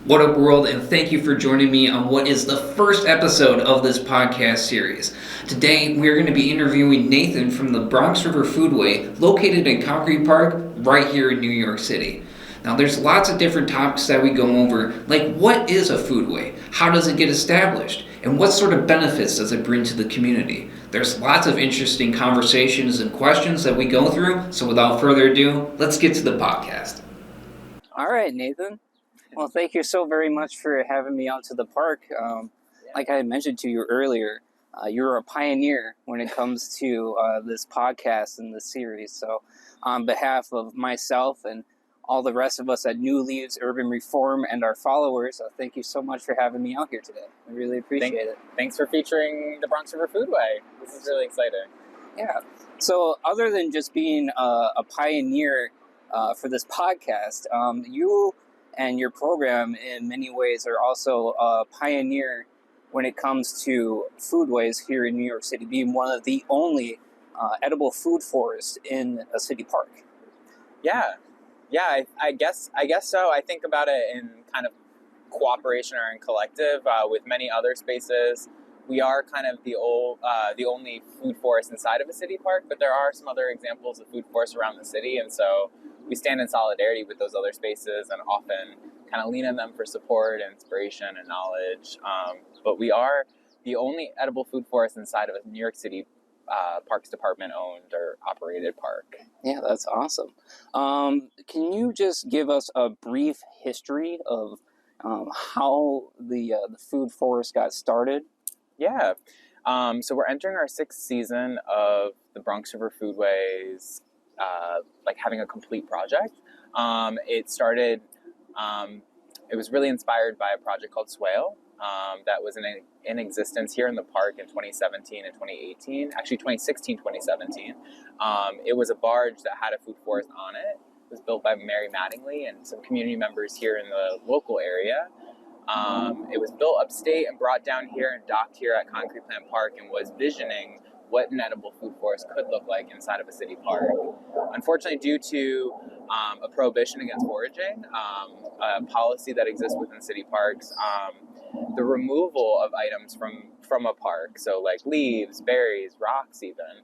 What up, world, and thank you for joining me on what is the first episode of this podcast series. Today, we're going to be interviewing Nathan from the Bronx River Foodway, located in Concrete Park, right here in New York City. Now, there's lots of different topics that we go over, like what is a foodway? How does it get established? And what sort of benefits does it bring to the community? There's lots of interesting conversations and questions that we go through, so without further ado, let's get to the podcast. All right, Nathan. Well, thank you so very much for having me out to the park. Like I mentioned to you earlier, you're a pioneer when it comes to this podcast and this series. So on behalf of myself and all the rest of us at New Leaves Urban Reform and our followers, thank you so much for having me out here today. I really appreciate it. Thanks for featuring the Bronx River Foodway. This is really exciting. Yeah. So other than just being a pioneer for this podcast, you and your program in many ways are also a pioneer when it comes to foodways here in New York City, being one of the only edible food forests in a city park. Yeah, I guess so. I think about it in kind of cooperation or in collective with many other spaces. We are kind of the only food forest inside of a city park, but there are some other examples of food forests around the city, and so we stand in solidarity with those other spaces and often kind of lean on them for support and inspiration and knowledge. But we are the only edible food forest inside of a New York City Parks Department owned or operated park. Yeah, that's awesome. Can you just give us a brief history of how the food forest got started? Yeah. So we're entering our 6th season of the Bronx River Foodways, having a complete project. It started, it was really inspired by a project called Swale that was in existence here in the park in 2017 and 2018, actually 2016, 2017. It was a barge that had a food forest on it. It was built by Mary Mattingly and some community members here in the local area. It was built upstate and brought down here and docked here at Concrete Plant Park and was visioning what an edible food forest could look like inside of a city park. Unfortunately, due to a prohibition against foraging, a policy that exists within city parks, the removal of items from a park, so like leaves, berries, rocks even,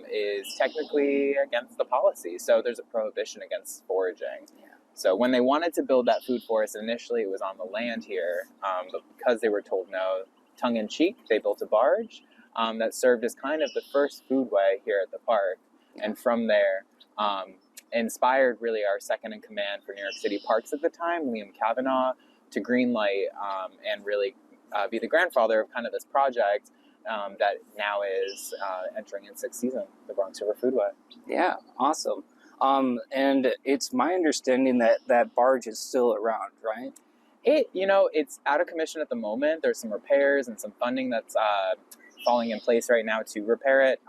is technically against the policy. So there's a prohibition against foraging. So when they wanted to build that food forest, initially it was on the land here, but because they were told no, tongue-in-cheek, they built a barge that served as kind of the first foodway here at the park. And from there, inspired really our second in command for New York City Parks at the time, Liam Kavanaugh, to greenlight and really be the grandfather of kind of this project that now is entering in 6th season, the Bronx River Foodway. Yeah, awesome. And it's my understanding that that barge is still around, right? It's out of commission at the moment. There's some repairs and some funding that's falling in place right now to repair it.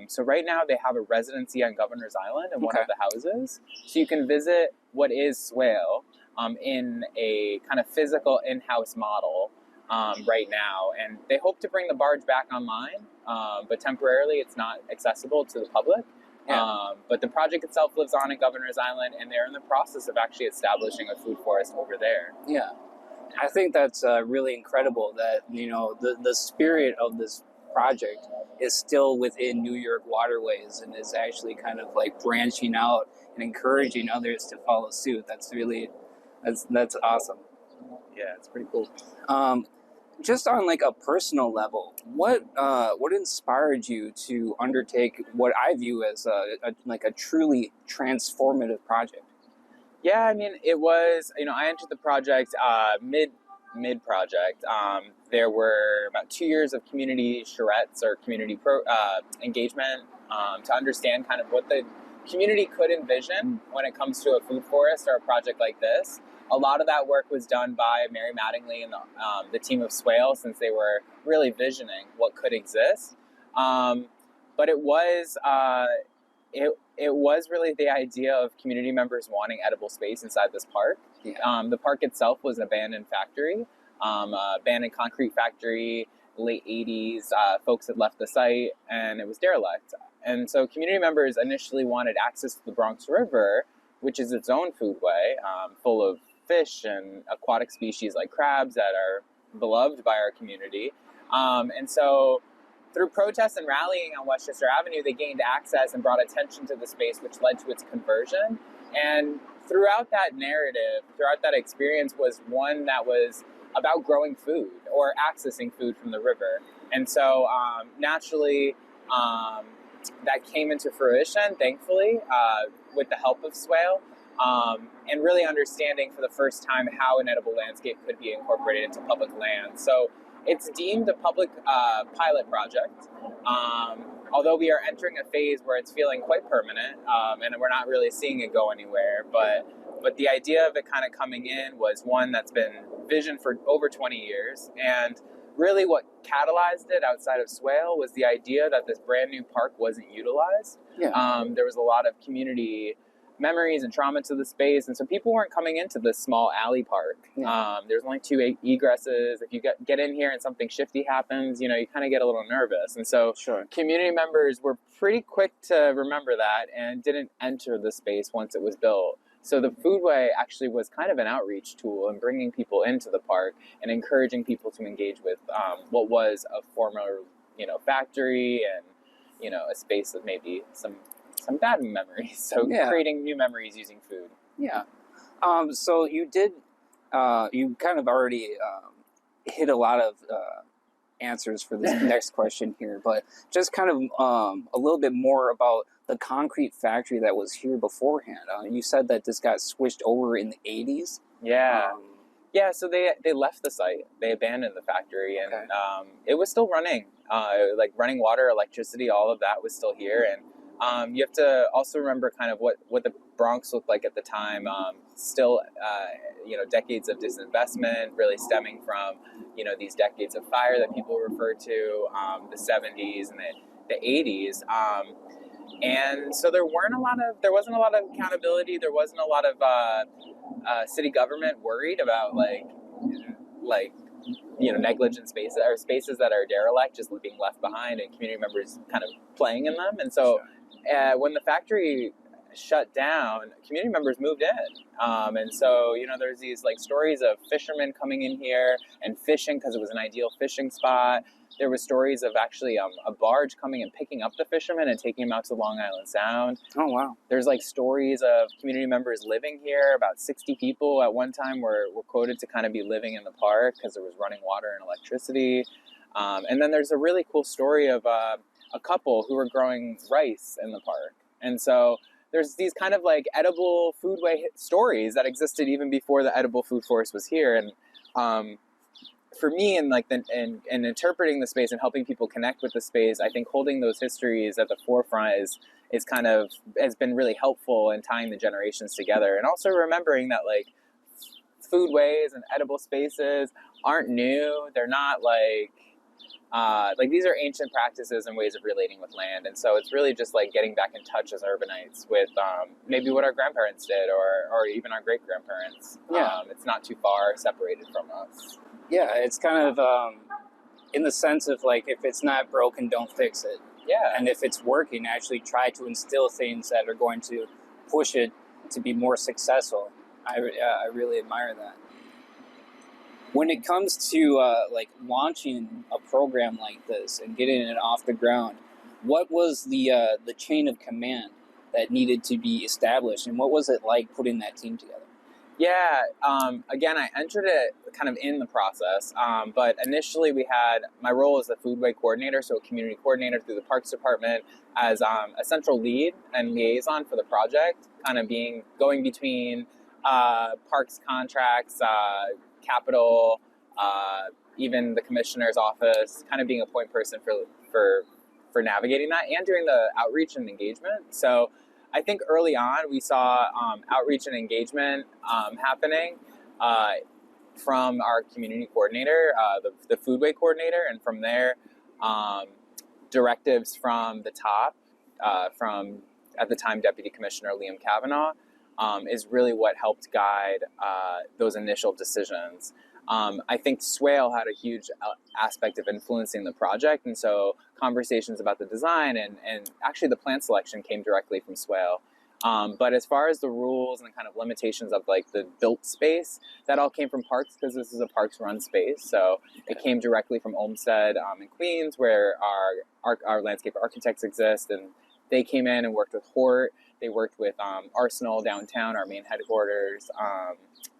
So right now they have a residency on Governor's Island in one of the houses. So you can visit what is Swale in a kind of physical in-house model right now. And they hope to bring the barge back online, but temporarily it's not accessible to the public. Yeah. But the project itself lives on in Governor's Island, and they're in the process of actually establishing a food forest over there. Yeah, I think that's really incredible that, the spirit of this project is still within New York waterways and is actually kind of like branching out and encouraging others to follow suit. That's awesome. Yeah, it's pretty cool. Just on like a personal level, what inspired you to undertake what I view as a truly transformative project? Yeah, I mean, it was, I entered the project mid project. There were about 2 years of community charrettes or community engagement to understand kind of what the community could envision when it comes to a food forest or a project like this. A lot of that work was done by Mary Mattingly and the team of Swale, since they were really visioning what could exist. But it was really the idea of community members wanting edible space inside this park. Yeah. The park itself was an abandoned factory, abandoned concrete factory, late 80s. Folks had left the site and it was derelict. And so community members initially wanted access to the Bronx River, which is its own foodway, full of fish and aquatic species like crabs that are beloved by our community. And so through protests and rallying on Westchester Avenue, they gained access and brought attention to the space, which led to its conversion. And throughout that narrative, throughout that experience, was one that was about growing food or accessing food from the river. And so naturally, that came into fruition, thankfully, with the help of Swale, and really understanding for the first time how an edible landscape could be incorporated into public land. So it's deemed a public pilot project, although we are entering a phase where it's feeling quite permanent, and we're not really seeing it go anywhere. But the idea of it kind of coming in was one that's been visioned for over 20 years. And really what catalyzed it outside of Swale was the idea that this brand new park wasn't utilized. Yeah. There was a lot of community memories and trauma to the space, and so people weren't coming into this small alley park. Yeah. There's only 2 egresses. If you get in here and something shifty happens, you kind of get a little nervous. And so Sure. community members were pretty quick to remember that and didn't enter the space once it was built. So the Foodway actually was kind of an outreach tool in bringing people into the park and encouraging people to engage with what was a former, factory and, a space of maybe some bad memories. So Yeah. creating new memories using food. Yeah. So you did, you kind of already hit a lot of answers for this next question here, but just kind of a little bit more about the concrete factory that was here beforehand. You said that this got switched over in the 80s. Yeah. Yeah, so they left the site. They abandoned the factory, and Okay. It was still running. Like running water, electricity, all of that was still here. And you have to also remember kind of what the Bronx looked like at the time. Still, decades of disinvestment, really stemming from, these decades of fire that people refer to, the 70s and the 80s. And so there wasn't a lot of accountability. There wasn't a lot of city government worried about negligent spaces or spaces that are derelict just being left behind and community members kind of playing in them. And so when the factory shut down, community members moved in. And so, there's these stories of fishermen coming in here and fishing because it was an ideal fishing spot. There were stories of actually a barge coming and picking up the fishermen and taking them out to Long Island Sound. Oh, wow. There's stories of community members living here. About 60 people at one time were quoted to kind of be living in the park because there was running water and electricity. And then there's a really cool story of a couple who were growing rice in the park. And so there's these kind of edible foodway stories that existed even before the edible food forest was here. And for me, and interpreting the space and helping people connect with the space, I think holding those histories at the forefront is kind of has been really helpful in tying the generations together, and also remembering that foodways and edible spaces aren't new. They're not these are ancient practices and ways of relating with land, and so it's really just getting back in touch as urbanites with maybe what our grandparents did or even our great grandparents. Yeah. It's not too far separated from us. Yeah, it's kind of in the sense of if it's not broken, don't fix it. Yeah. And if it's working, actually try to instill things that are going to push it to be more successful. I really admire that. When it comes to launching a program like this and getting it off the ground, what was the chain of command that needed to be established, and what was it like putting that team together? Yeah, again, I entered it kind of in the process, but initially my role as the Foodway coordinator, so a community coordinator through the Parks Department, as a central lead and liaison for the project, kind of going between parks contracts, capital, even the commissioner's office, kind of being a point person for navigating that and doing the outreach and engagement. So I think early on we saw outreach and engagement happening from our community coordinator, the Foodway coordinator, and from there directives from the top, from at the time Deputy Commissioner Liam Kavanaugh, is really what helped guide those initial decisions. I think Swale had a huge aspect of influencing the project, and so conversations about the design and actually the plant selection came directly from Swale. But as far as the rules and the kind of limitations of like the built space, that all came from Parks because this is a Parks run space. So it came directly from Olmsted in Queens, where our landscape architects exist, and they came in and worked with Hort. They worked with Arsenal downtown, our main headquarters,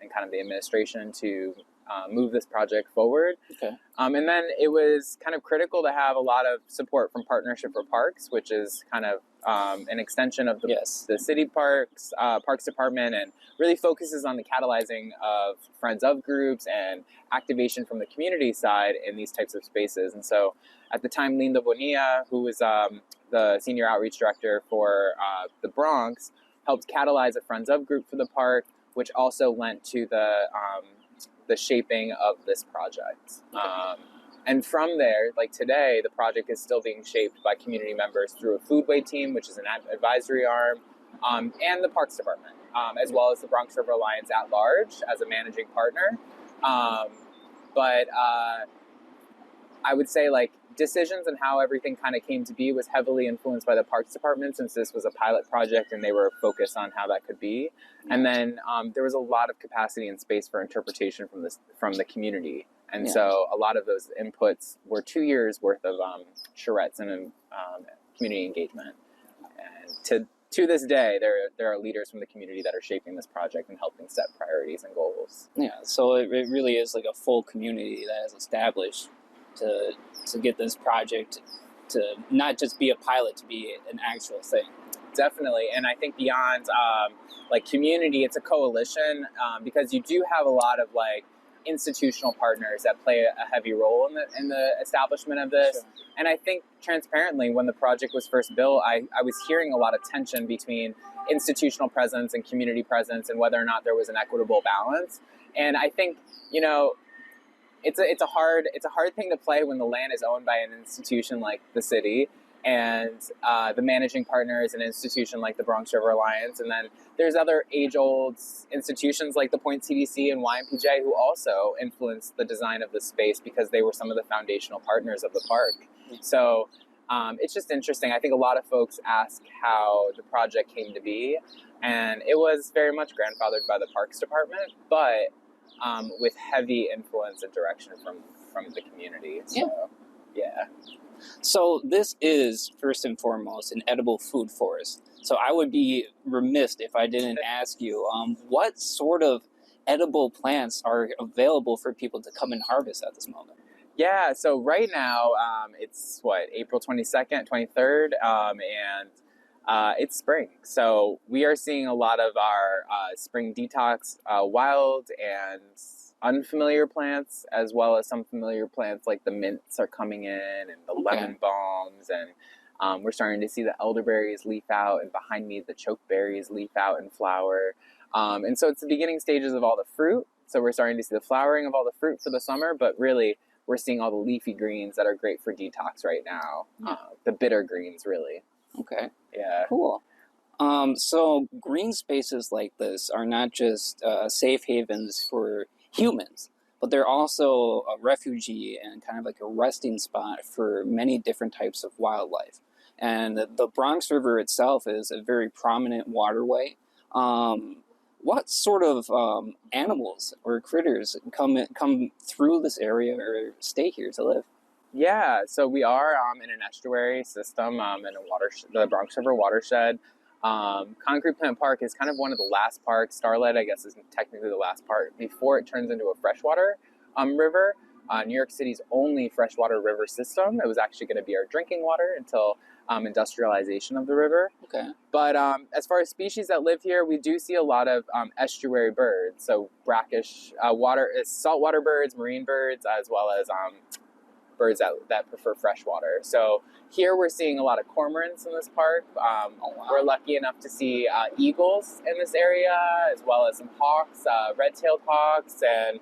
and kind of the administration to move this project forward. Okay. And then it was kind of critical to have a lot of support from Partnership for Parks, which is kind of an extension of the city parks department, and really focuses on the catalyzing of friends of groups and activation from the community side in these types of spaces. And so at the time, Linda Bonilla, who was the senior outreach director for the Bronx, helped catalyze a friends of group for the park, which also lent to the shaping of this project. And from there, like today, the project is still being shaped by community members through a foodway team, which is an advisory arm, and the Parks Department, as well as the Bronx River Alliance at large as a managing partner. But I would say like decisions and how everything kind of came to be was heavily influenced by the Parks Department, since this was a pilot project and they were focused on how that could be. And then there was a lot of capacity and space for interpretation from the community. And so a lot of those inputs were 2 years worth of charrettes and community engagement. And to this day, there are leaders from the community that are shaping this project and helping set priorities and goals. Yeah, so it really is like a full community that is established to get this project to not just be a pilot, to be an actual thing. Definitely. And I think beyond like community, it's a coalition because you do have a lot of like institutional partners that play a heavy role in the establishment of this. Sure. And I think transparently, when the project was first built, I was hearing a lot of tension between institutional presence and community presence, and whether or not there was an equitable balance. And I think, you know, it's a hard thing to play when the land is owned by an institution like the city, and the managing partner is an institution like the Bronx River Alliance, and then there's other age-old institutions like the Point CDC and YMPJ who also influenced the design of the space because they were some of the foundational partners of the park. So it's just interesting. I think a lot of folks ask how the project came to be, and it was very much grandfathered by the Parks Department, but with heavy influence and direction from the community. So, yeah. So this is, first and foremost, an edible food forest. So I would be remiss if I didn't ask you, what sort of edible plants are available for people to come and harvest at this moment? Yeah, so right now, it's April 22nd, 23rd, and it's spring. So we are seeing a lot of our spring detox wild and unfamiliar plants, as well as some familiar plants like the mints are coming in, and the lemon balms, and we're starting to see the elderberries leaf out, and behind me the chokeberries leaf out and flower. And so it's the beginning stages of all the fruit. So we're starting to see the flowering of all the fruit for the summer, but really we're seeing all the leafy greens that are great for detox right now. The bitter greens, really. Okay. Yeah. Cool. So green spaces like this are not just safe havens for humans, but they're also a refugee and kind of like a resting spot for many different types of wildlife. And the Bronx River itself is a very prominent waterway. What sort of animals or critters come through this area or stay here to live? Yeah, so we are in an estuary system in the Bronx River watershed. Concrete Plant Park is kind of one of the last parks. Starlight, I guess, is technically the last park before it turns into a freshwater river. New York City's only freshwater river system. It was actually going to be our drinking water until industrialization of the river. Okay. But as far as species that live here, we do see a lot of estuary birds. So brackish saltwater birds, marine birds, as well as birds that prefer fresh water. So here we're seeing a lot of cormorants in this park. We're lucky enough to see eagles in this area, as well as some hawks, red-tailed hawks, and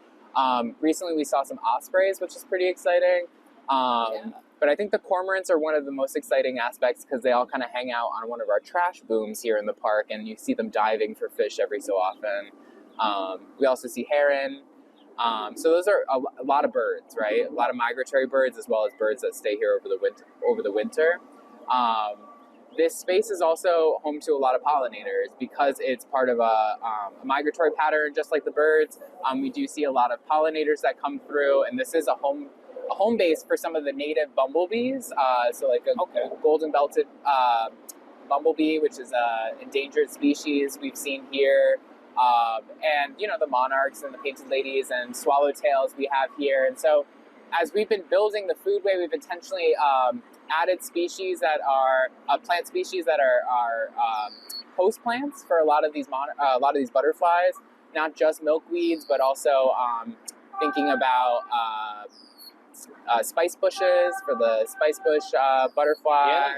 recently we saw some ospreys, which is pretty exciting. But I think the cormorants are one of the most exciting aspects because they all kind of hang out on one of our trash booms here in the park, and you see them diving for fish every so often. We also see heron. So those are a lot of birds, right? A lot of migratory birds, as well as birds that stay here over the winter. this space is also home to a lot of pollinators because it's part of a migratory pattern, just like the birds. We do see a lot of pollinators that come through, and this is a home base for some of the native bumblebees. So like a golden belted bumblebee, which is an endangered species we've seen here. And, you know, the monarchs and the painted ladies and swallowtails we have here. And so as we've been building the foodway, we've intentionally added species that are plant species that are host plants for a lot of these butterflies, not just milkweeds, but also thinking about spice bushes for the spice bush butterfly.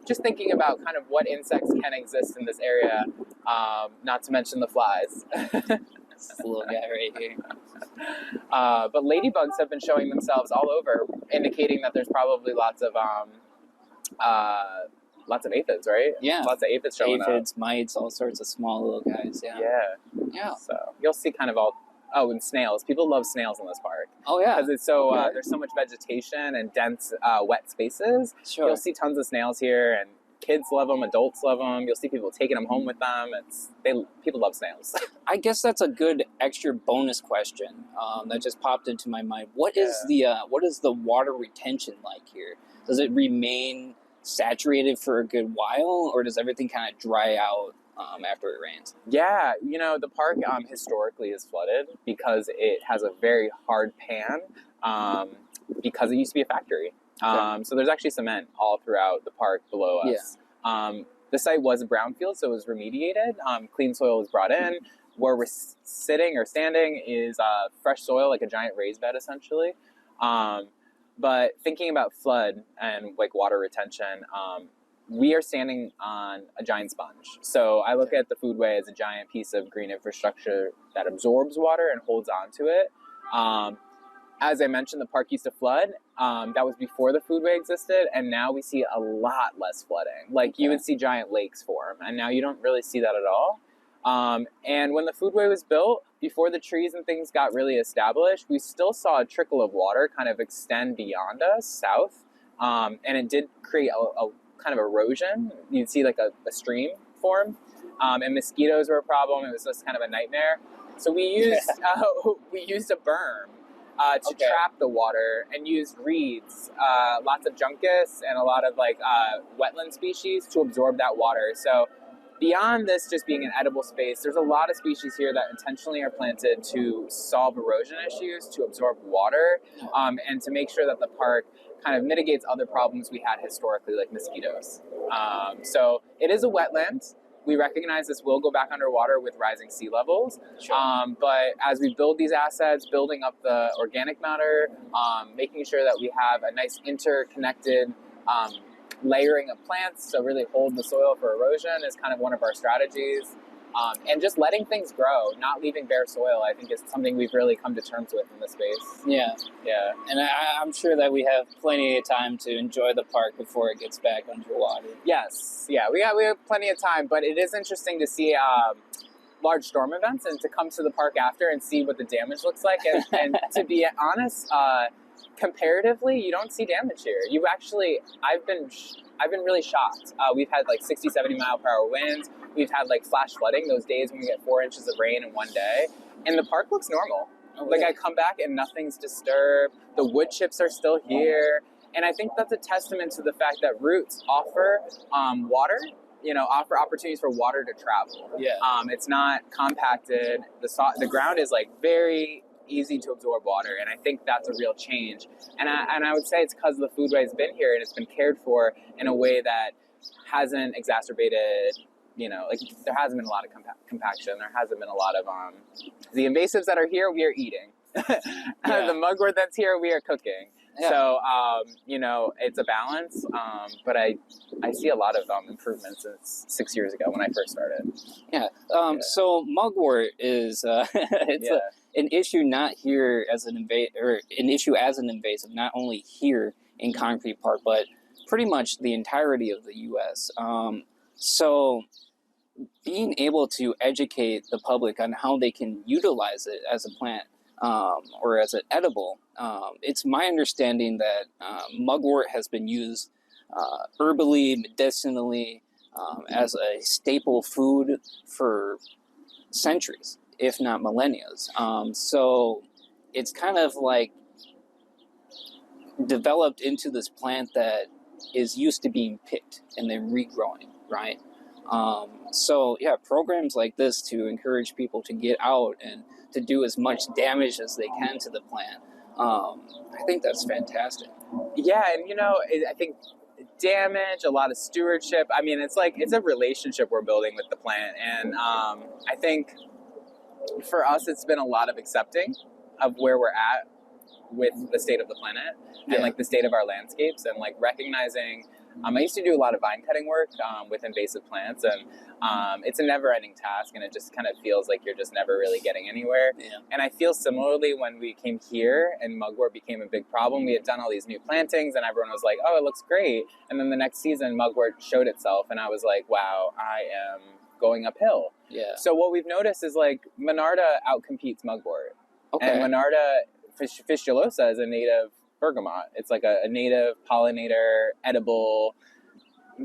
Just thinking about kind of what insects can exist in this area, not to mention the flies. This little guy right here. But ladybugs have been showing themselves all over, indicating that there's probably lots of aphids, right? Yeah. Lots of aphids showing up. Aphids, mites, all sorts of small little guys. Yeah. So you'll see kind of all. Oh, and snails. People love snails in this park. Oh yeah. Because it's so there's so much vegetation and dense, wet spaces. Sure. You'll see tons of snails here, and kids love them, adults love them. You'll see people taking them home with them. People love snails. I guess that's a good extra bonus question that just popped into my mind. What is the water retention like here? Does it remain saturated for a good while, or does everything kind of dry out after it rains? Yeah, you know, the park historically is flooded because it has a very hard pan because it used to be a factory. So there's actually cement all throughout the park below us. The site was a brownfield, so it was remediated. Clean soil was brought in. Where we're sitting or standing is fresh soil, like a giant raised bed, essentially. But thinking about flood and like water retention, we are standing on a giant sponge. So I look at the foodway as a giant piece of green infrastructure that absorbs water and holds on to it. As I mentioned, the park used to flood. That was before the foodway existed, and now we see a lot less flooding. Like you would see giant lakes form, and now you don't really see that at all. And when the foodway was built, before the trees and things got really established, we still saw a trickle of water kind of extend beyond us, south. And it did create a kind of erosion. You'd see like a stream form. And mosquitoes were a problem. It was just kind of a nightmare. So we used a berm to trap the water and used reeds, lots of juncus and a lot of like wetland species to absorb that water. So beyond this just being an edible space, there's a lot of species here that intentionally are planted to solve erosion issues, to absorb water, and to make sure that the park kind of mitigates other problems we had historically, like mosquitoes. So it is a wetland. We recognize this will go back underwater with rising sea levels. Sure. But as we build these assets, building up the organic matter, making sure that we have a nice interconnected layering of plants to really hold the soil for erosion is kind of one of our strategies. And just letting things grow, not leaving bare soil, I think is something we've really come to terms with in this space. Yeah. And I'm sure that we have plenty of time to enjoy the park before it gets back underwater. Yes. Yeah, we have plenty of time, but it is interesting to see large storm events and to come to the park after and see what the damage looks like. And to be honest, comparatively, you don't see damage here. I've been really shocked. We've had like 60, 70 mile per hour winds. We've had like flash flooding, those days when we get 4 inches of rain in one day. And the park looks normal. Like I come back and nothing's disturbed. The wood chips are still here. And I think that's a testament to the fact that roots offer water, offer opportunities for water to travel. Yeah. It's not compacted. The ground is like very easy to absorb water, and I think that's a real change. And I would say it's because the foodway has been here and it's been cared for in a way that hasn't exacerbated, like there hasn't been a lot of compaction. There hasn't been a lot of the invasives that are here, we are eating. The mugwort that's here, we are cooking. Yeah. So, it's a balance, but I see a lot of improvements since 6 years ago when I first started. So mugwort is an issue not here as an issue as an invasive, not only here in Concrete Park, but pretty much the entirety of the U.S. So being able to educate the public on how they can utilize it as a plant or as an edible, it's my understanding that mugwort has been used herbally, medicinally, as a staple food for centuries, if not millennia. So it's kind of like developed into this plant that is used to being picked and then regrowing, right? So yeah, programs like this to encourage people to get out and to do as much damage as they can to the plant. I think that's fantastic. Yeah, and I think damage, a lot of stewardship. I mean, it's a relationship we're building with the plant, and I think for us, it's been a lot of accepting of where we're at with the state of the planet and like the state of our landscapes, and like recognizing. I used to do a lot of vine cutting work with invasive plants, and it's a never-ending task, and it just kind of feels like you're just never really getting anywhere. Yeah. And I feel similarly when we came here and mugwort became a big problem. We had done all these new plantings, and everyone was like, "Oh, it looks great." And then the next season, mugwort showed itself, and I was like, "Wow, I am going uphill." Yeah. So what we've noticed is like Monarda outcompetes mugwort, Okay. and Monarda fistulosa is a native bergamot. It's like a native pollinator, edible,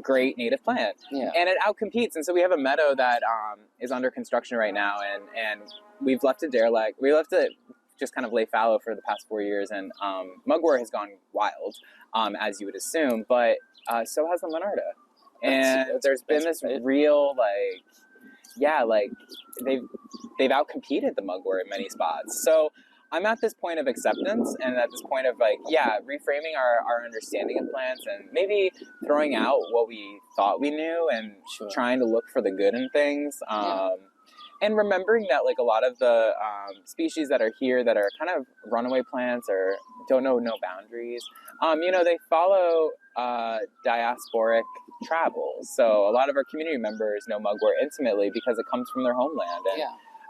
great native plant. Yeah. And it outcompetes. And so we have a meadow that is under construction right now, and we've left it derelict. We left it just kind of lay fallow for the past 4 years, and mugwort has gone wild, as you would assume, but so has the Monarda. And there's been this real they've outcompeted the mugwort in many spots. So I'm at this point of acceptance, and at this point of reframing our understanding of plants, and maybe throwing out what we thought we knew, and trying to look for the good in things. And remembering that like a lot of the species that are here that are kind of runaway plants or don't know no boundaries, they follow diasporic travels. So a lot of our community members know mugwort intimately because it comes from their homeland. And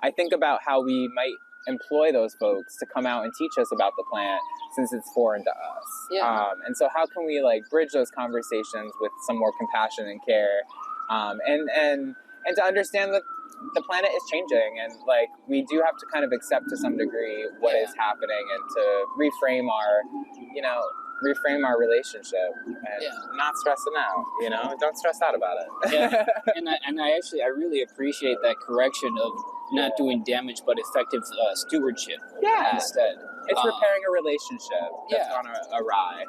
I think about how we might employ those folks to come out and teach us about the plant since it's foreign to us. And so how can we like bridge those conversations with some more compassion and care, and to understand that the planet is changing, and like we do have to kind of accept to some degree what is happening, and to reframe our relationship and not stress it out. Don't stress out about it. And I really appreciate that correction of not doing damage but effective stewardship instead. It's repairing a relationship that's gone awry.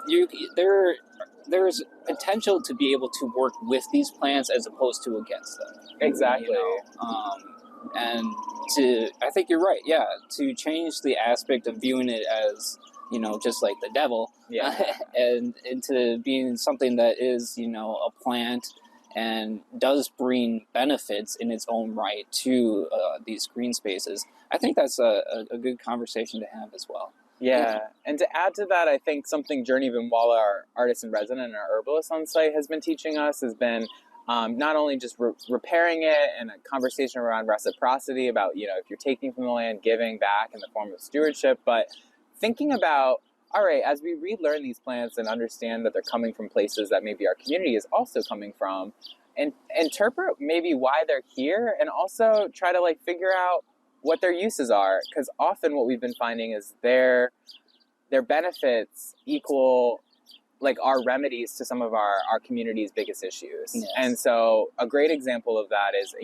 There's potential to be able to work with these plants as opposed to against them. Exactly. And I think you're right. Yeah, to change the aspect of viewing it as just like the devil, and into being something that is a plant and does bring benefits in its own right to these green spaces. I think that's a good conversation to have as well. Yeah, and to add to that, I think something Journey Vinwala, our artist in resident and our herbalist on site, has been teaching us has been not only just repairing it, and a conversation around reciprocity about, if you're taking from the land, giving back in the form of stewardship, but thinking about, all right, as we relearn these plants and understand that they're coming from places that maybe our community is also coming from, and interpret maybe why they're here, and also try to figure out what their uses are, because often what we've been finding is their benefits equal our remedies to some of our community's biggest issues. Yes. And so a great example of that is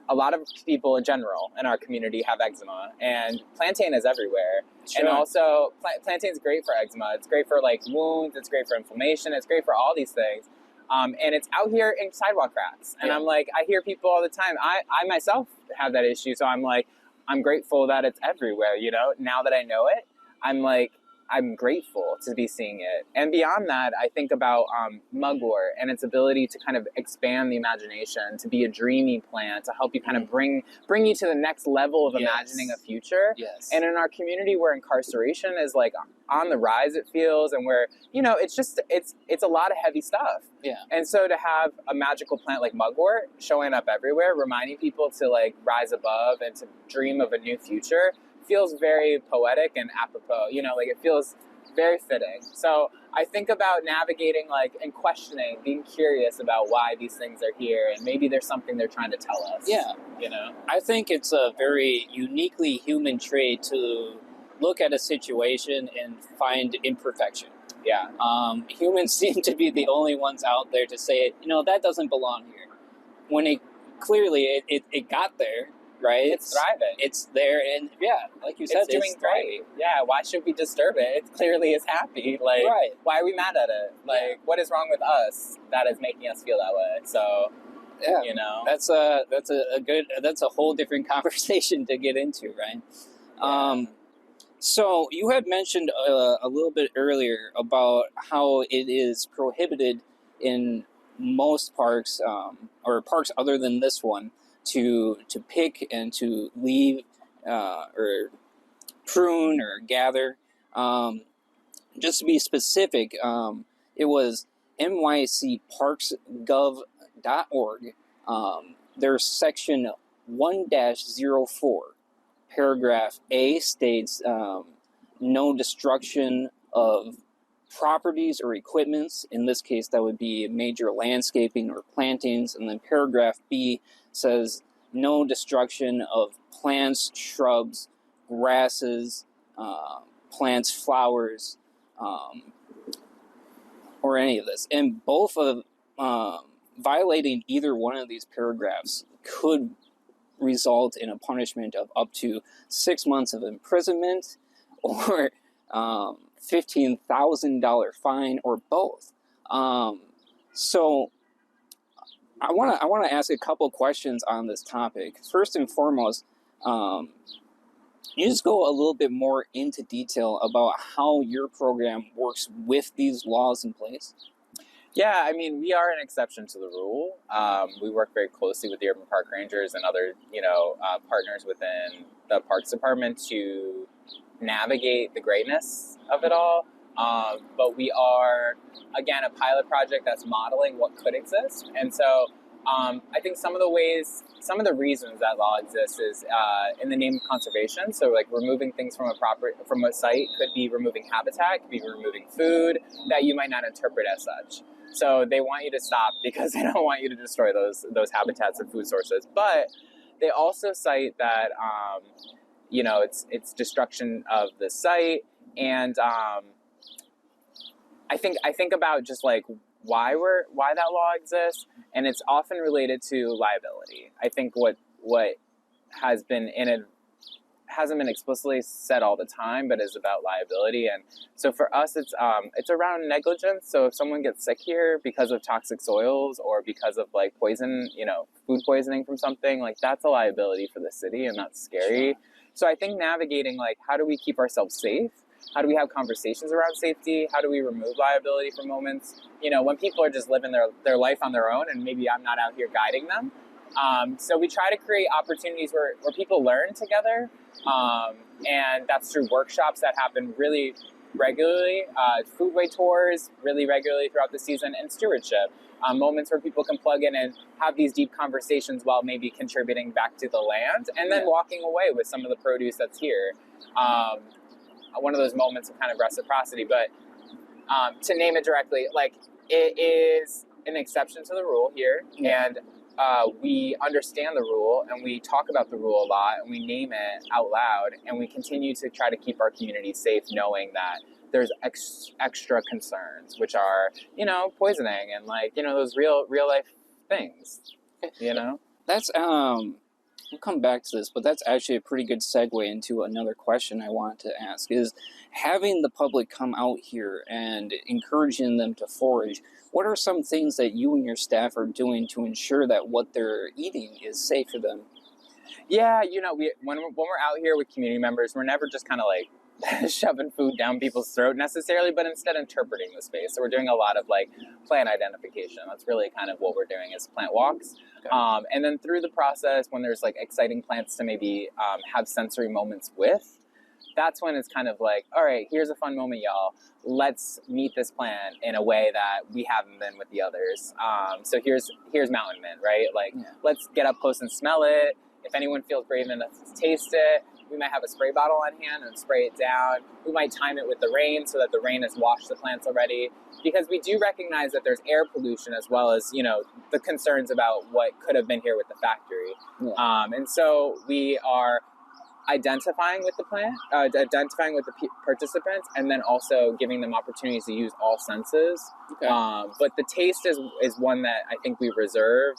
a lot of people in general in our community have eczema, and plantain is everywhere. Sure. And also plantain is great for eczema. It's great for wounds, it's great for inflammation, it's great for all these things. And it's out here in sidewalk cracks. And I'm I hear people all the time. I myself have that issue. So I'm grateful that it's everywhere, now that I know it, I'm grateful to be seeing it. And beyond that, I think about mugwort and its ability to kind of expand the imagination, to be a dreamy plant, to help you kind of bring you to the next level of imagining a future. Yes. And in our community where incarceration is on the rise, it feels, and where, it's a lot of heavy stuff. Yeah. And so to have a magical plant like mugwort showing up everywhere, reminding people to rise above and to dream of a new future, feels very poetic and apropos, it feels very fitting. So I think about navigating and questioning, being curious about why these things are here, and maybe there's something they're trying to tell us. Yeah. I think it's a very uniquely human trait to look at a situation and find imperfection. Yeah. Humans seem to be the only ones out there to say, that doesn't belong here. When it got there, right? It's thriving. It's there, and like you said, it's doing great. Yeah, why should we disturb it? It clearly is happy. Like, right. Why are we mad at it? Like, what is wrong with us that is making us feel that way? So, that's a whole different conversation to get into, right? Yeah. So you had mentioned a little bit earlier about how it is prohibited in most parks, or parks other than this one, to pick and to leave or prune or gather. Just to be specific, it was nycparksgov.org. Their section 1-04. Paragraph A states no destruction of properties or equipments. In this case, that would be major landscaping or plantings. And then paragraph B says no destruction of plants, shrubs, grasses, plants, flowers, or any of this. And both of violating either one of these paragraphs could result in a punishment of up to 6 months of imprisonment or $15,000 fine, or both. So I want to ask a couple questions on this topic. First and foremost, you just go a little bit more into detail about how your program works with these laws in place? Yeah, I mean, we are an exception to the rule. We work very closely with the urban park rangers and other, partners within the Parks Department to navigate the greatness of it all. But we are, again, a pilot project that's modeling what could exist. And so I think some of the reasons that law exists is in the name of conservation. So like removing things from a site could be removing habitat, could be removing food that you might not interpret as such. So they want you to stop because they don't want you to destroy those habitats and food sources. But they also cite that it's destruction of the site, and I think about just like why that law exists, and it's often related to liability. I think what has been in it hasn't been explicitly said all the time, but is about liability. And so for us, it's around negligence. So if someone gets sick here because of toxic soils or because of like poison, food poisoning from something, like that's a liability for the city, and that's scary. Sure. So I think navigating like how do we keep ourselves safe? How do we have conversations around safety? How do we remove liability for moments? When people are just living their life on their own, and maybe I'm not out here guiding them. So we try to create opportunities where people learn together. And that's through workshops that happen really regularly, foodway tours really regularly throughout the season, and stewardship. Moments where people can plug in and have these deep conversations while maybe contributing back to the land, and then walking away with some of the produce that's here. One of those moments of kind of reciprocity, but to name it directly, like it is an exception to the rule here, and we understand the rule, and we talk about the rule a lot, and we name it out loud, and we continue to try to keep our community safe, knowing that there's extra concerns, which are, poisoning and like, those real life things, That's, we'll come back to this, but that's actually a pretty good segue into another question I want to ask, is having the public come out here and encouraging them to forage. What are some things that you and your staff are doing to ensure that what they're eating is safe for them? Yeah, when we're out here with community members, we're never just kind of like shoving food down people's throat necessarily, but instead interpreting the space. So we're doing a lot of like plant identification. That's really kind of what we're doing is plant walks. Okay. And then through the process, when there's like exciting plants to maybe have sensory moments with, that's when it's kind of like, all right, here's a fun moment, y'all. Let's meet this plant in a way that we haven't been with the others. So here's mountain mint, right? Like, let's get up close and smell it. If anyone feels brave enough to taste it, we might have a spray bottle on hand and spray it down. We might time it with the rain so that the rain has washed the plants already. Because we do recognize that there's air pollution as well as, the concerns about what could have been here with the factory. Yeah. And so we are identifying with the plant, identifying with the participants, and then also giving them opportunities to use all senses. Okay. But the taste is one that I think we reserve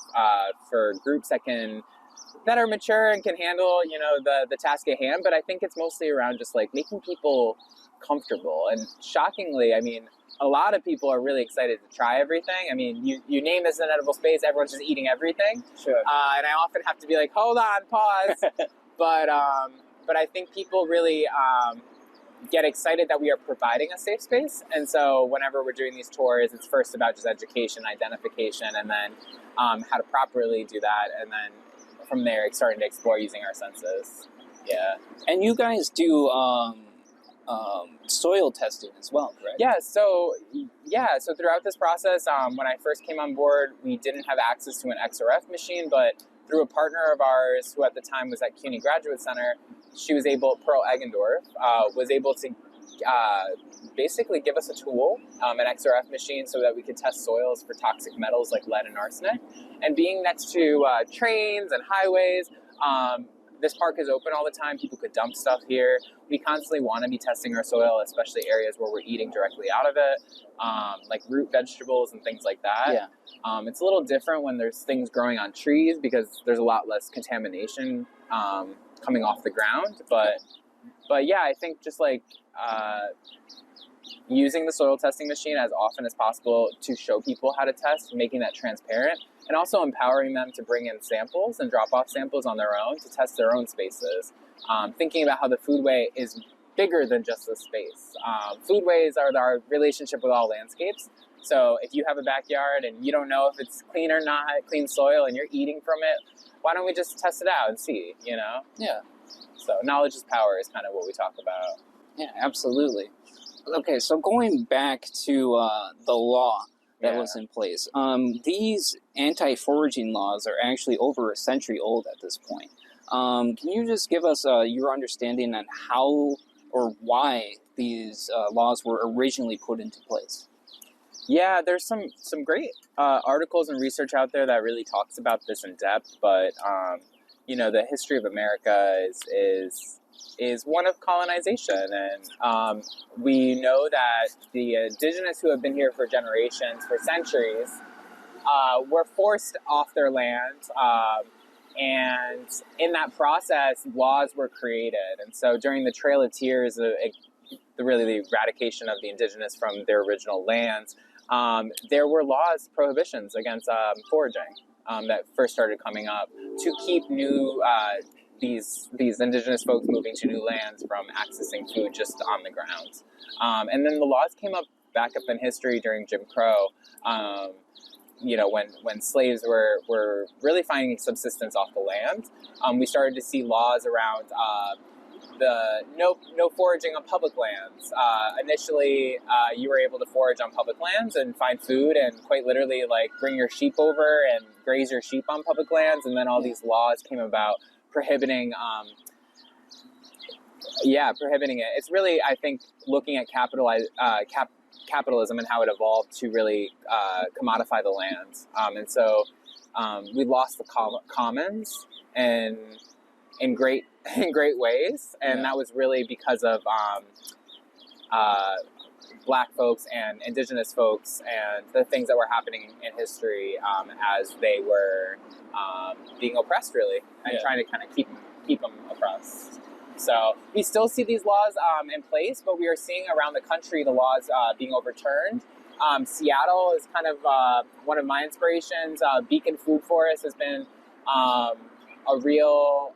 for groups that are mature and can handle, the task at hand. But I think it's mostly around just like making people comfortable. And shockingly, I mean, a lot of people are really excited to try everything. I mean, you name this an edible space, everyone's just eating everything. Sure. And I often have to be like, hold on, pause. But I think people really get excited that we are providing a safe space. And so whenever we're doing these tours, it's first about just education, identification, and then how to properly do that. And then from there, starting to explore using our senses. Yeah. And you guys do soil testing as well, correct? Yeah. So throughout this process, when I first came on board, we didn't have access to an XRF machine, but through a partner of ours who at the time was at CUNY Graduate Center, Pearl Eggendorf, was able to basically give us a tool, an XRF machine, so that we could test soils for toxic metals like lead and arsenic. And being next to trains and highways, this park is open all the time. People could dump stuff here. We constantly want to be testing our soil, especially areas where we're eating directly out of it, like root vegetables and things like that. Yeah. It's a little different when there's things growing on trees because there's a lot less contamination coming off the ground. But yeah, I think just like using the soil testing machine as often as possible to show people how to test, making that transparent, and also empowering them to bring in samples and drop off samples on their own to test their own spaces. Thinking about how the foodway is bigger than just a space. Foodways are our relationship with all landscapes. So if you have a backyard and you don't know if it's clean or not, clean soil, and you're eating from it, why don't we just test it out and see, Yeah. So knowledge is power is kind of what we talk about. Yeah, absolutely. Okay, so going back to the law that was in place, these anti-foraging laws are actually over a century old at this point. Can you just give us your understanding on how or why these laws were originally put into place? Yeah, there's some great articles and research out there that really talks about this in depth, but the history of America is one of colonization, and we know that the indigenous who have been here for generations, for centuries, were forced off their land, and in that process, laws were created. And so during the Trail of Tears, the eradication of the indigenous from their original lands, there were laws, prohibitions against foraging that first started coming up to keep new these indigenous folks moving to new lands from accessing food just on the ground. And then the laws came back up in history during Jim Crow, when slaves were really finding subsistence off the land. We started to see laws around the no foraging on public lands. Initially, you were able to forage on public lands and find food and quite literally like bring your sheep over and graze your sheep on public lands. And then all these laws came about prohibiting it. It's really, I think, looking at capitalism and how it evolved to really commodify the land. And so we lost the commons in great ways, and that was really because of Black folks and indigenous folks and the things that were happening in history as they were being oppressed, really, and trying to kind of keep them oppressed. So we still see these laws in place, but we are seeing around the country the laws being overturned. Seattle is kind of one of my inspirations. Beacon Food Forest has been a real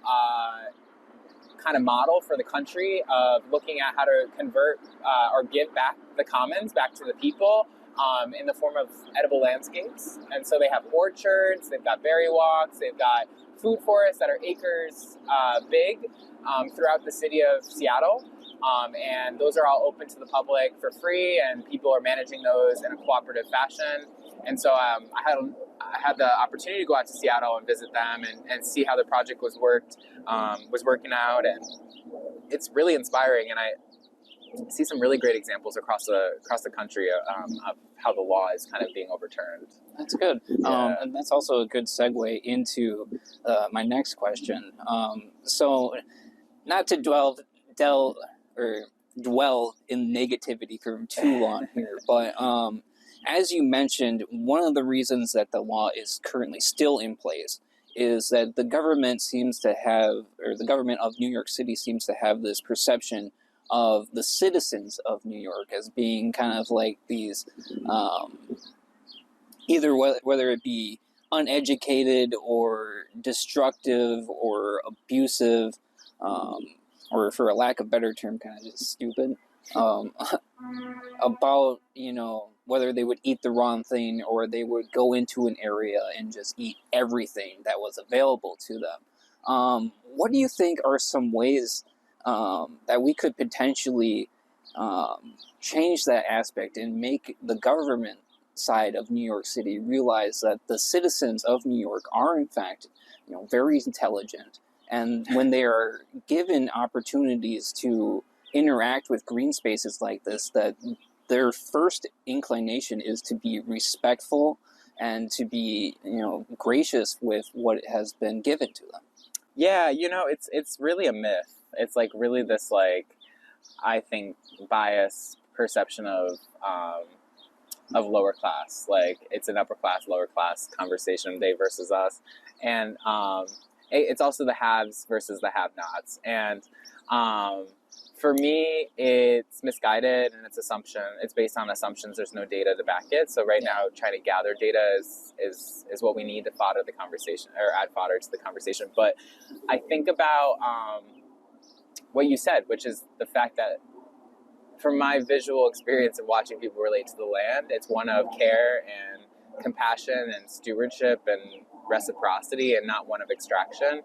kind of model for the country of looking at how to convert or give back the commons back to the people in the form of edible landscapes. And so they have orchards, they've got berry walks, they've got food forests that are acres big throughout the city of Seattle. And those are all open to the public for free, and people are managing those in a cooperative fashion. And so I had the opportunity to go out to Seattle and visit them and see how the project was working out, and it's really inspiring. And I see some really great examples across the country of how the law is kind of being overturned. That's good. Yeah. And that's also a good segue into my next question. So not to dwell in negativity for too long here, but as you mentioned, one of the reasons that the law is currently still in place is that the government of New York City seems to have this perception of the citizens of New York as being kind of like these, either whether it be uneducated or destructive or abusive, or for a lack of better term, kind of just stupid, about, whether they would eat the wrong thing or they would go into an area and just eat everything that was available to them. What do you think are some ways that we could potentially change that aspect and make the government side of New York City realize that the citizens of New York are in fact, very intelligent, and when they are given opportunities to interact with green spaces like this, that their first inclination is to be respectful and to be, gracious with what has been given to them. Yeah, it's really a myth. It's like really this I think bias perception of lower class. Like it's an upper class, lower class conversation, they versus us, and it's also the haves versus the have-nots. And for me, it's misguided and it's based on assumptions. There's no data to back it. So right now, trying to gather data is what we need to fodder the conversation or add fodder to the conversation. But I think about what you said, which is the fact that from my visual experience of watching people relate to the land, it's one of care and compassion and stewardship and reciprocity, and not one of extraction.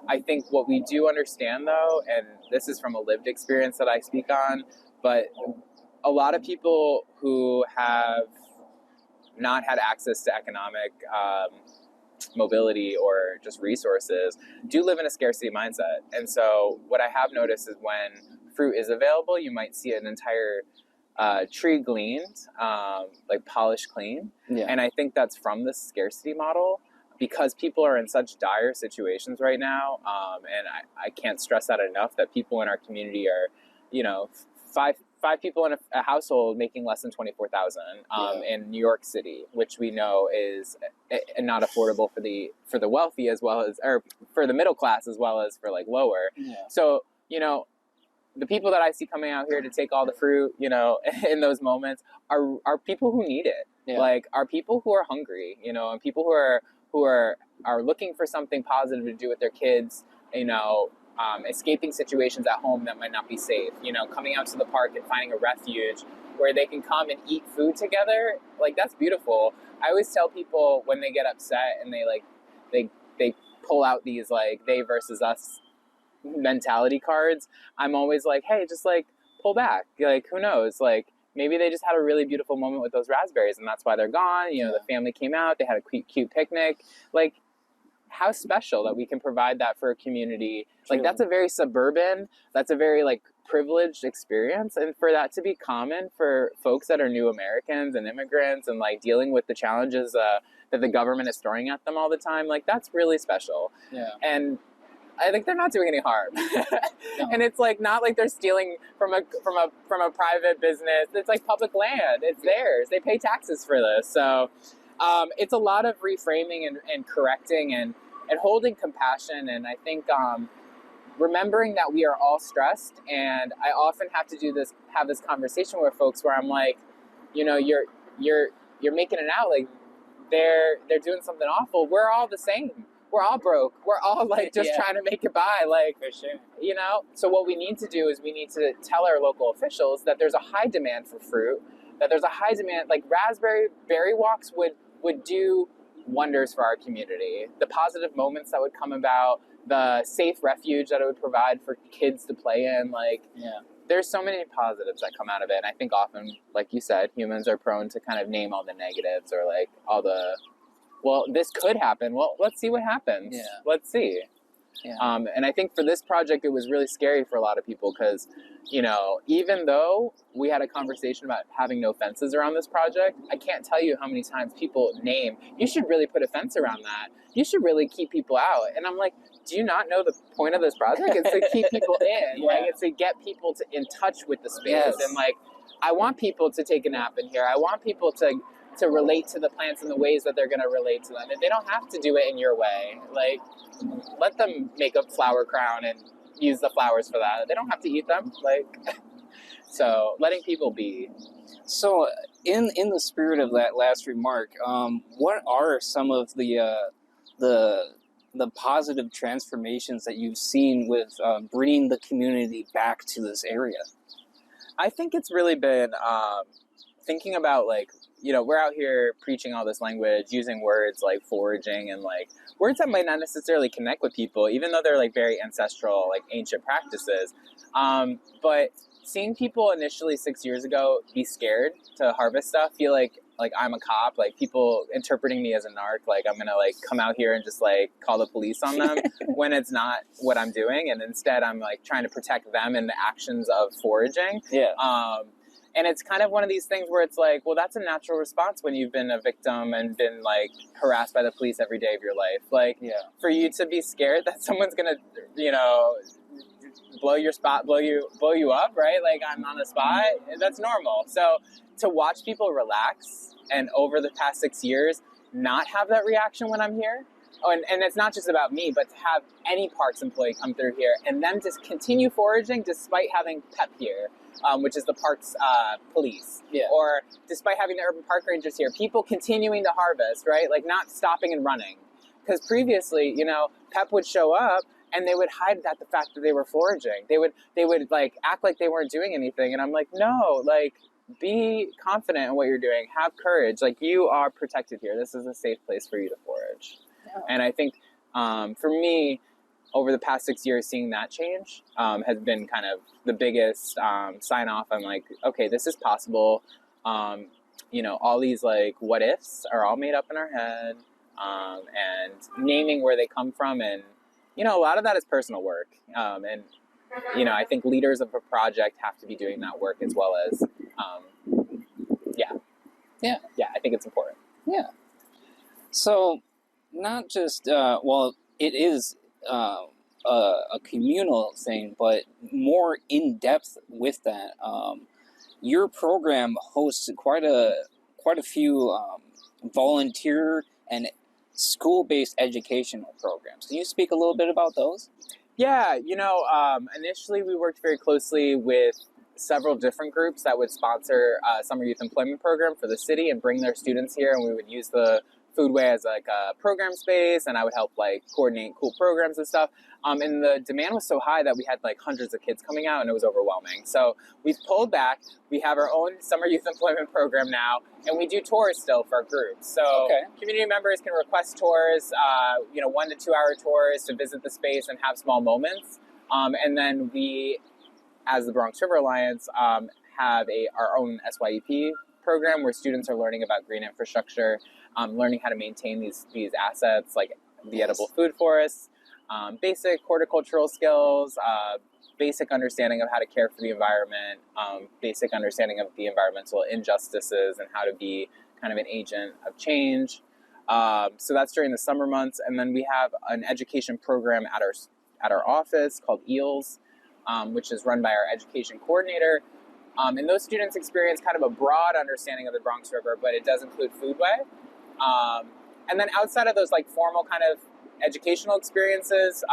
I think what we do understand, though, and this is from a lived experience that I speak on, but a lot of people who have not had access to economic mobility or just resources do live in a scarcity mindset. And so what I have noticed is when fruit is available, you might see an entire tree gleaned, like polished clean. Yeah. And I think that's from this scarcity model, because people are in such dire situations right now. And I can't stress that enough, that people in our community are, five people in a household making less than $24,000 in New York City, which we know is not affordable for the wealthy, as well as, or for the middle class, as well as for lower. Yeah. So, the people that I see coming out here to take all the fruit, in those moments are people who need it. Yeah. Are people who are hungry, and people who are looking for something positive to do with their kids, escaping situations at home that might not be safe, coming out to the park and finding a refuge where they can come and eat food together. That's beautiful. I always tell people when they get upset and they pull out these they versus us mentality cards, I'm always like, hey, just pull back. Who knows? Maybe they just had a really beautiful moment with those raspberries and that's why they're gone. The family came out, they had a cute picnic. How special that we can provide that for a community. That's a very suburban, that's a very privileged experience. And for that to be common for folks that are new Americans and immigrants and dealing with the challenges that the government is throwing at them all the time, that's really special. Yeah. And I think they're not doing any harm. No. And it's not like they're stealing from a private business. It's public land. It's theirs. They pay taxes for this. So it's a lot of reframing and correcting and holding compassion. And I think remembering that we are all stressed. And I often have to have this conversation with folks where I'm like, you're making it out they're doing something awful. We're all the same. We're all broke. We're all just trying to make it by. For sure. So what we need to do is we need to tell our local officials that there's a high demand for fruit, that there's a high demand, raspberry berry walks would do wonders for our community. The positive moments that would come about, the safe refuge that it would provide for kids to play in. There's so many positives that come out of it. And I think often, like you said, humans are prone to kind of name all the negatives or all the, well, this could happen. Well, let's see what happens. Yeah. Let's see. Yeah. And I think for this project, it was really scary for a lot of people because, even though we had a conversation about having no fences around this project, I can't tell you how many times people name, you should really put a fence around that. You should really keep people out. And I'm like, do you not know the point of this project? It's to keep people in. Yeah. Like, it's to get people in touch with the space. Yes. And, like, I want people to take a nap in here. I want people to relate to the plants in the ways that they're going to relate to them. And they don't have to do it in your way. Like, let them make a flower crown and use the flowers for that. They don't have to eat them. Like, so letting people be. So, in the spirit of that last remark, what are some of the positive transformations that you've seen with bringing the community back to this area? I think it's really been thinking about, like, you know, we're out here preaching all this language, using words like foraging and, like, words that might not necessarily connect with people, even though they're, like, very ancestral, like, ancient practices. But seeing people initially 6 years ago be scared to harvest stuff, feel like I'm a cop, like, people interpreting me as a narc, like I'm gonna, like, come out here and just, like, call the police on them when it's not what I'm doing, and instead I'm, like, trying to protect them in the actions of foraging. Yeah. And it's kind of one of these things where it's like, well, that's a natural response when you've been a victim and been, like, harassed by the police every day of your life. Like, for you to be scared that someone's gonna, you know, blow you up, right? Like, I'm on the spot. That's normal. So to watch people relax and over the past 6 years not have that reaction when I'm here. Oh, and it's not just about me, but to have any parks employee come through here and them just continue foraging despite having PEP here, which is the parks police, or despite having the urban park rangers here, people continuing to harvest, right? Like, not stopping and running. Because previously, you know, PEP would show up and they would hide the fact that they were foraging. They would like act like they weren't doing anything, and I'm like, no, like, be confident in what you're doing. Have courage. Like, you are protected here. This is a safe place for you to forage. Yeah. And I think for me, over the past 6 years, seeing that change has been kind of the biggest sign off. I'm like, okay, this is possible. You know, all these, like, what ifs are all made up in our head, and naming where they come from. And, you know, a lot of that is personal work. And, you know, I think leaders of a project have to be doing that work as well as, I think it's important. Yeah. So, not just, well, it is a communal thing, but more in depth with that. Your program hosts quite a few volunteer and school-based educational programs. Can you speak a little bit about those? Yeah, you know, initially we worked very closely with several different groups that would sponsor a summer youth employment program for the city and bring their students here, and we would use the Foodway as, like, a program space, and I would help, like, coordinate cool programs and stuff. And the demand was so high that we had, like, hundreds of kids coming out, and it was overwhelming. So we've pulled back. We have our own summer youth employment program now, and we do tours still for our groups. So community members can request tours, you know, 1 to 2 hour tours to visit the space and have small moments. And then we, as the Bronx River Alliance, have our own SYEP program where students are learning about green infrastructure, learning how to maintain these assets like the edible food forests, basic horticultural skills, basic understanding of how to care for the environment, basic understanding of the environmental injustices and how to be kind of an agent of change. So that's during the summer months. And then we have an education program at our office called EELS, which is run by our education coordinator. And those students experience kind of a broad understanding of the Bronx River, but it does include Foodway. And then outside of those, like, formal kind of educational experiences,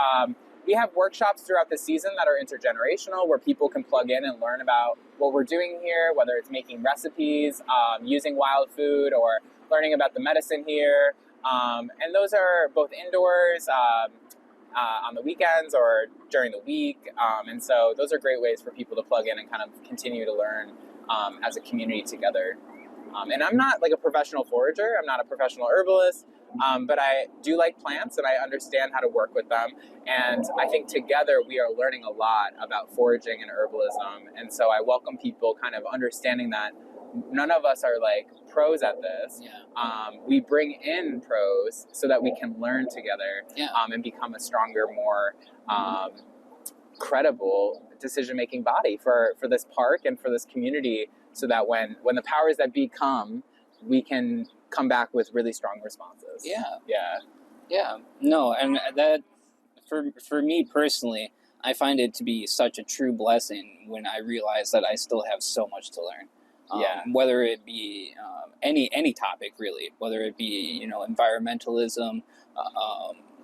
we have workshops throughout the season that are intergenerational, where people can plug in and learn about what we're doing here, whether it's making recipes, using wild food, or learning about the medicine here. And those are both indoors, on the weekends or during the week. And so those are great ways for people to plug in and kind of continue to learn as a community together. And I'm not, like, a professional forager. I'm not a professional herbalist, but I do like plants and I understand how to work with them. And I think together we are learning a lot about foraging and herbalism. And so I welcome people kind of understanding that none of us are, like, pros at this. We bring in pros so that we can learn together and become a stronger, more credible decision-making body for this park and for this community, so that when the powers that be come, we can come back with really strong responses. No, and that for me personally, I find it to be such a true blessing when I realize that I still have so much to learn. Whether it be any topic really, whether it be environmentalism,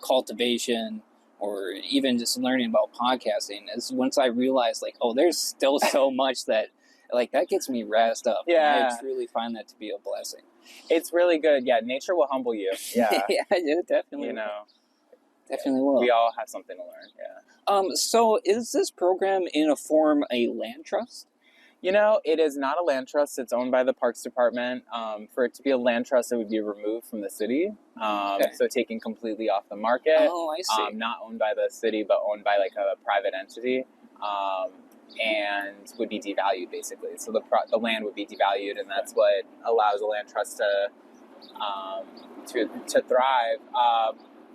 cultivation, or even just learning about podcasting. Is once I realize like, oh, there's still so much that like that gets me razzed up. Yeah. And I truly find that to be a blessing. It's really good. Yeah, nature will humble you. Yeah, Yeah, it definitely. Definitely will. We all have something to learn. Yeah. So is this program in a form a land trust? It is not a land trust. It's owned by the Parks Department. For it to be a land trust, it would be removed from the city. So taken completely off the market. Oh, I see. Not owned by the city, but owned by like a private entity. And would be devalued basically. So the land would be devalued, and that's what allows a land trust to thrive.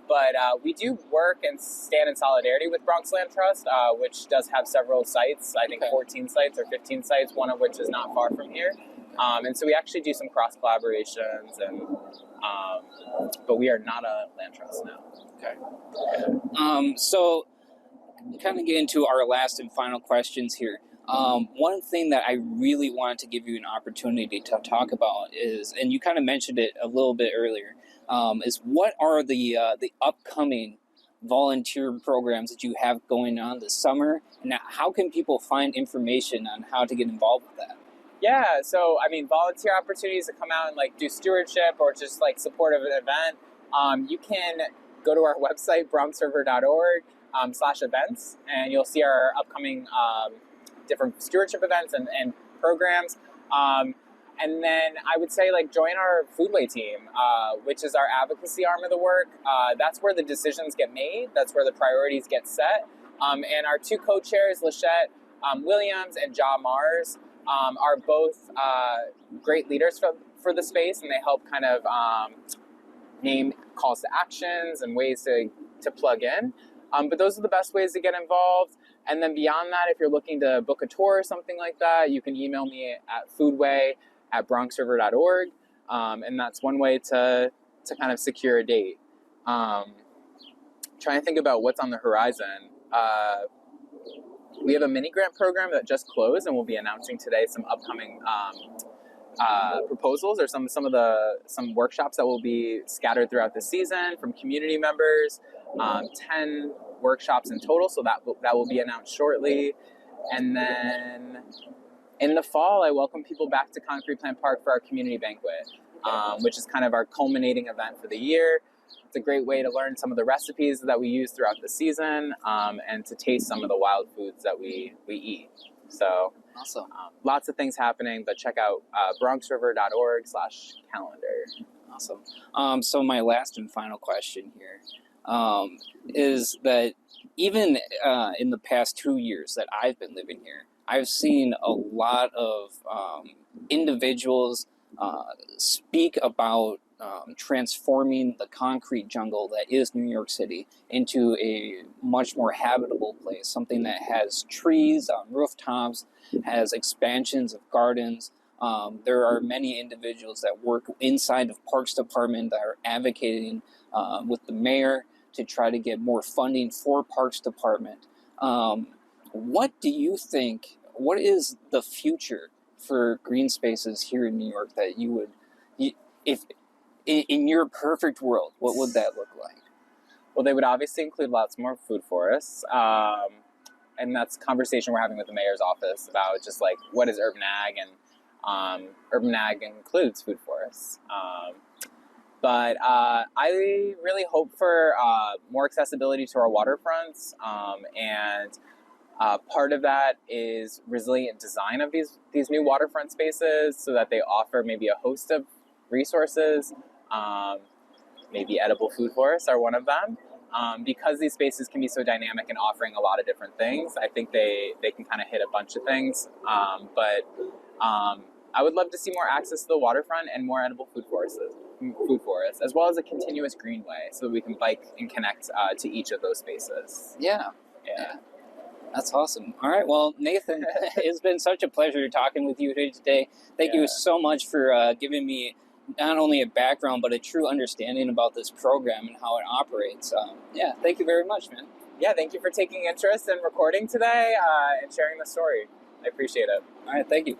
But we do work and stand in solidarity with Bronx Land Trust, which does have several sites, I think 14 sites or 15 sites, one of which is not far from here. And so we actually do some cross collaborations, but we are not a land trust now. Okay. So kind of get into our last and final questions here. One thing that I really wanted to give you an opportunity to talk about is, and you kind of mentioned it a little bit earlier, is what are the upcoming volunteer programs that you have going on this summer, and how can people find information on how to get involved with that? Yeah, so I mean, volunteer opportunities to come out and like do stewardship or just like support of an event. You can go to our website, bronxriver.org/events, and you'll see our upcoming different stewardship events and programs. And then I would say like join our Foodway team, which is our advocacy arm of the work. That's where the decisions get made. That's where the priorities get set. And our two co-chairs, Lachette Williams and Ja Mars, are both great leaders for the space, and they help kind of name calls to actions and ways to plug in. But those are the best ways to get involved. And then beyond that, if you're looking to book a tour or something like that, you can email me at foodway@bronxriver.org. And that's one way to kind of secure a date. Trying to think about what's on the horizon. We have a mini grant program that just closed, and we'll be announcing today some upcoming proposals or some workshops that will be scattered throughout the season from community members. 10 workshops in total, so that will be announced shortly. And then in the fall, I welcome people back to Concrete Plant Park for our community banquet, which is kind of our culminating event for the year. It's a great way to learn some of the recipes that we use throughout the season, and to taste some of the wild foods that we eat. So awesome. Lots of things happening, but check out bronxriver.org/calendar. Awesome. So my last and final question here is that even in the past 2 years that I've been living here, I've seen a lot of individuals speak about transforming the concrete jungle that is New York City into a much more habitable place, something that has trees on rooftops, has expansions of gardens. There are many individuals that work inside of Parks Department that are advocating with the mayor to try to get more funding for Parks Department. What do you think, what is the future for green spaces here in New York that you would, if in your perfect world, what would that look like? Well, they would obviously include lots more food forests. And that's a conversation we're having with the mayor's office about just like what is urban ag, and urban ag includes food forests. But I really hope for more accessibility to our waterfronts, and part of that is resilient design of these new waterfront spaces so that they offer maybe a host of resources. Maybe edible food forests are one of them. Because these spaces can be so dynamic and offering a lot of different things, I think they can kind of hit a bunch of things. But I would love to see more access to the waterfront and more edible food forests, as well as a continuous greenway so that we can bike and connect to each of those spaces. Yeah. That's awesome. All right. Well, Nathan, it's been such a pleasure talking with you today. Thank you so much for giving me not only a background, but a true understanding about this program and how it operates. Thank you very much, man. yeah, thank you for taking interest in recording today and sharing the story. I appreciate it. All right, thank you.